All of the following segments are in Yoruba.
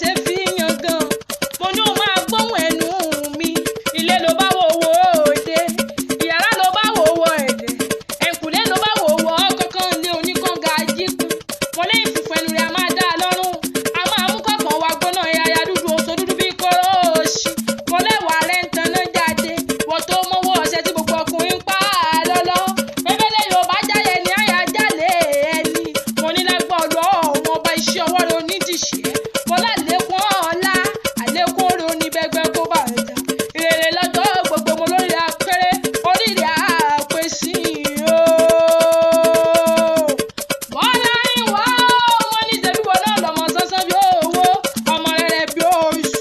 ṣe fi yan gan. Mo ní o máa gbóhùn ẹnu mi. Ilé ló bá wò wò òde. Ìyàrá ló bá wò wò ẹ̀dẹ̀. Ẹ̀kùnlé ló bá wò wò kankan lé oníkànga ajíkun. Mo ní ìfùfù ẹnu rẹ̀ a máa dá a lọ́rùn. A máa mú kọ̀ọ̀kan wa gbóná yaya dúdú oṣù dúdú bí kóró òṣì. Mo lẹ́wàá rẹ̀ ń taná jáde. Wọ́n tó mọ́wọ́ ọ̀sẹ̀ tí gbogbo ọkùnrin ń pa á lọ́lọ́. Ebele Yorùbá jáde ní àyà jálè ẹni. Mo ní lágbọ́dọ̀ ọ̀wọ́n ọba iṣẹ́ ọwọ́ rẹ̀ onídìṣẹ́. Mo lálékún ọ̀la, àlékún orí oníbẹ̀gbẹ̀ kó bá ẹ̀dá. Ìrèlè lọ́jọ́ gbogbo mo lórí apẹ́rẹ́, oríire àpèsè o. Bọ́lá ìwọ, mo ní ṣebí wọn náà lọ́mọ sánsán bí owó. Ọmọ rẹ̀ bí oṣù,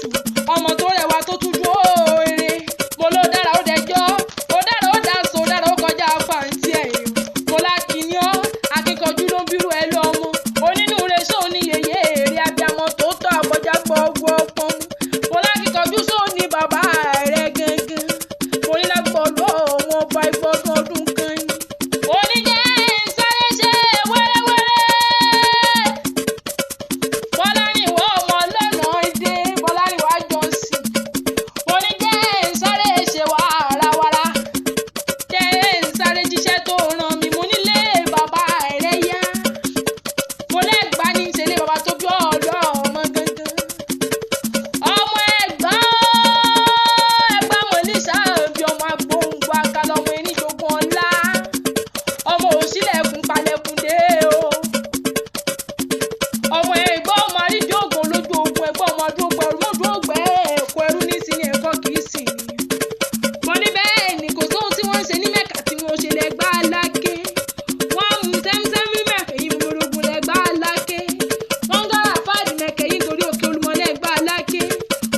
ọmọ tó rẹwà tó tún dúró ere. Mo ló dára ó dẹjọ́, ó dára ó dáṣọ, ó dára ó kọjá fàǹtí ẹ̀yìn. Mo lákìíní ọ́, akíkanjú ló ń bírú ẹ lọ́mọ. Onínúure sóò ní yèyé èrè abiyamọ tó tọ́ àbọ̀já gbọ́gbọ́ pọ́n. Mo lákíkanjú sóò ní bàbá rẹ̀ gangan. Mo ní lágbọ́dọ̀ wọn ọba ìgbọ́dún ọdún kan ni. Oníjẹ́ sáré ṣe wẹ́rẹ́wẹ́rẹ́. Bọ́lárìnwá ọmọ lọ́nà èdè, Bọ́lárìnwá Johnson. Oníjẹ́ sáré ṣe wàràwàrà. Jẹ́ sáré jíṣẹ́ tó ràn mí, mo nílé bàbá rẹ̀ yá. Mo lẹ́gbàá ní ìṣẹ̀lẹ̀ bàbá tó bí ọ̀dọ́ ọmọ gangan. Ọmọ ẹ̀gbá mọ̀lísà bí ọmọ agbóhùngbò àkàlà ọmọ eníjogún ọlá. Ọmọ òṣìlẹ̀kùn palẹ̀kùn dé o. Ọmọ ẹ̀gbọ́n ọmọ àrídìí ògùn lójú ogun ẹ̀gbọ́n ọmọ ọdún ògbẹ́ ọdún ọdún ògbẹ́ ẹ̀kọ́ ẹrú ní sí ní ẹ̀kọ́ kìí sì ní. Mo ní bẹ́ẹ̀ ni kò sóhun tí wọ́n ń ṣe ní Mẹ́kà tí wọ́n ṣe lẹ́gbà aláké. Wọ́n mú sẹ́mísẹ́mí mẹ́kẹ̀ yìí mú orogún lẹ́gbà aláké. Wọ́n ń gbára fáàdì mẹ́kẹ̀ yìí nítorí òkè Olúmọ lẹ́gbà aláké.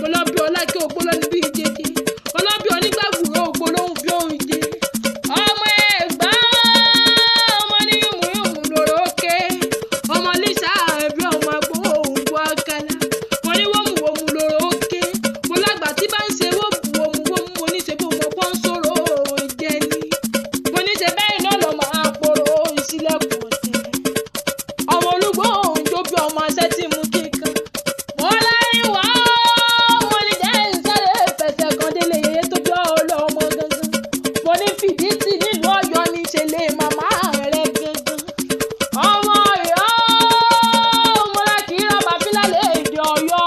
Mo lọ bí ọláké ògbó lónìí bí ìjẹjẹ. Mo lọ bí onígbàgbùrọ̀ ògbó lóhùn bí òun jẹ. Ọmọ ẹ̀gbá ọmọ ní yùmùyùmù lòrò òkè. Ọmọ lísà bí ọmọ agbóhùngbò àkàlà. Mo ní wọ́mùwọ́mù lòrò òkè. Mo lágbà tí bá ń ṣe wọ́mùwọ́mù mo ní ṣe bó mo bọ́ ń sọ̀rọ̀ jẹ ni. Mo ní ṣe bẹ́ẹ̀ náà lọ máa pòrò ìṣílẹ̀kùn ọ̀tẹ̀. Ọmọ olúgbò òǹjó bí ọmọ aṣẹ́ tí mú kíkan. Bọ́lárìnwá mo ní jẹ́ ìsáré fẹsẹ̀ kan délé yeye tó bí ọlọ́mọ gangan. Mo ní Fìdítì nílùú Ọ̀yọ́ ní ṣe lé màmá rẹ̀ gangan. Ọmọ Ọ̀yọ́ mo láti rọ́bà fílàlẹ̀ èdè Ọ̀yọ́.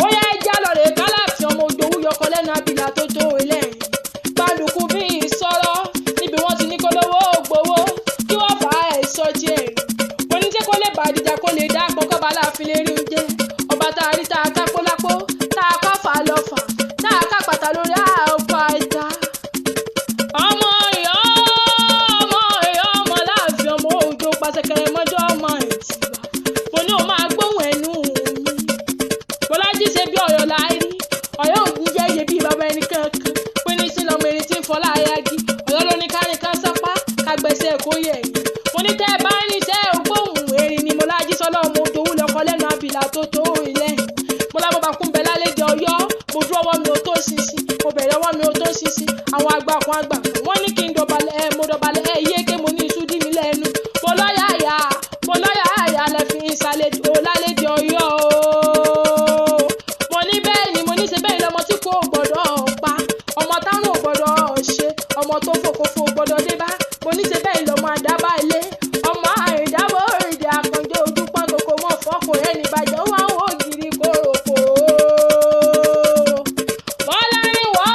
Ó yá ẹja lọ rè kálàfin ọmọ òjòwú yọkọ lẹ́nu abìlà tó tó ilẹ̀. Gbàdùkú bí ìsọ̀rọ̀ níbi wọ́n ti ní kó lówó gbowó kí wọ́n fà á ẹ̀sọ́ díẹ̀. Mo ní ṣé kó lè bàdìjà kó lè dá àpọ̀ kọ́ba láàfin lè rí oúnjẹ. Ọba tá a rí tá a ká pólápó tá a ká fà á lọ fà tá a ká pàtà lórí àpò àìta. Ọmọ Ọ̀yọ́ ọmọ láàfin ọmọ òjò pàṣẹkẹrẹ mọ́jọ́ ọmọ ìtìwá. Mo ní o máa gbóhùn ẹnu mi. Bọ́lájí ṣe bí Ọ̀yọ́ láì rí. Ọ̀yọ́ ògùn jẹ́ iye bí bàbá ẹni kankan. Pé ní sí lọmọ erin tí ń fọlá ayági. Ọ̀yọ́ ló ní kárin kan sápá kágbẹ́sẹ̀ kó yẹ̀ yìí. Mo ní tẹ́ ẹ bá ní iṣẹ́ ògbóhùn erin ni mo lájí sọ́lá ọmọ òjòwú lọ́kọ lẹ́nu abìlà tó tó ilẹ̀. Mo lábọ́ bá kún bẹ lálejò Ọ̀yọ́. Mo dúró ọwọ́ mi ò tó ṣinṣin. Mo bẹ̀rẹ̀ ọwọ́ mi ò tó ṣinṣin. Àwọn àgbà kan àgbà kan. Wọ́n ní kí n dọ̀bálẹ̀ mo dọ̀bálẹ̀ yéké mo ní iṣu dí mi lẹ́nu. Mo lọ́yà àyà lẹ fi ń ṣàlejò lálejò Ọ̀yọ́ o. Mo ní bẹ́ẹ̀ ni mo ní ṣe bẹ́ẹ̀ lọmọ tí kò gbọ́dọ̀ pa. Ọmọ táwọn ò gbọ́dọ̀ ṣe. Ọmọ tó fòkòfò gbọ́dọ̀ dé bá. Mo ní ṣe bẹ́ẹ̀ lọmọ àdábà ilé. Ọmọ àìdábò èdè àkànjọ ojú pọ́n kòkó mọ́ fọ́kùn ẹni bàjẹ́ wọ́n wò gírí kòròkò. Bọ́lárìnwá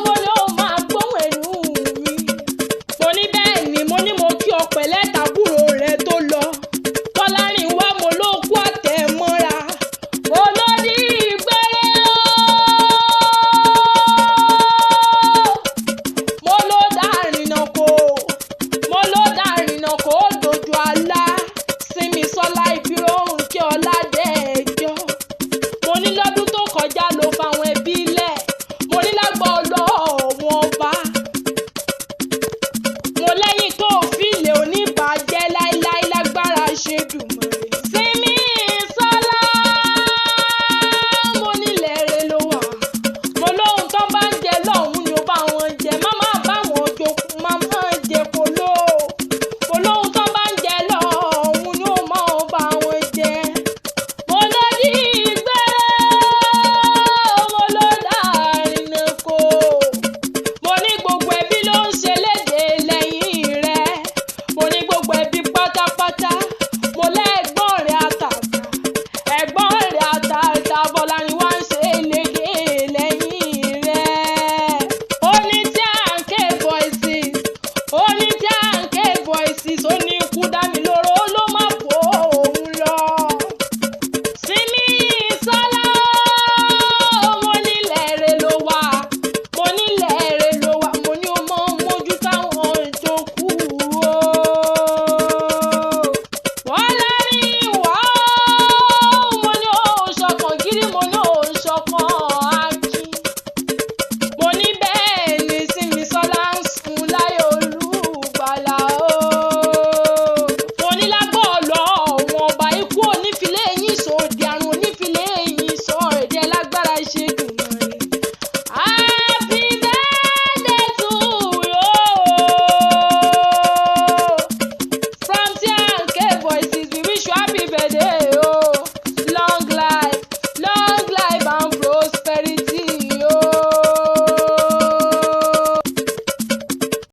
mo ní o máa gbóhùn ẹnu mi. Mo ní bẹ́ẹ̀ ni mo ní mo kí ọ pẹ̀lẹ́ tàbúrò rẹ̀ tó lọ. Bọ́lárìnwá mo ló kú àtẹ̀mọ́ra. Mo ló di ìgbẹ́rẹ́ o. Mo ló dárìnà kò. Mo ló dárìnà kò dojú àlá. Sinmi sọ́lá ìbíròhùn kí ọlá dẹ̀ ẹjọ́. Mo ní lọ́dún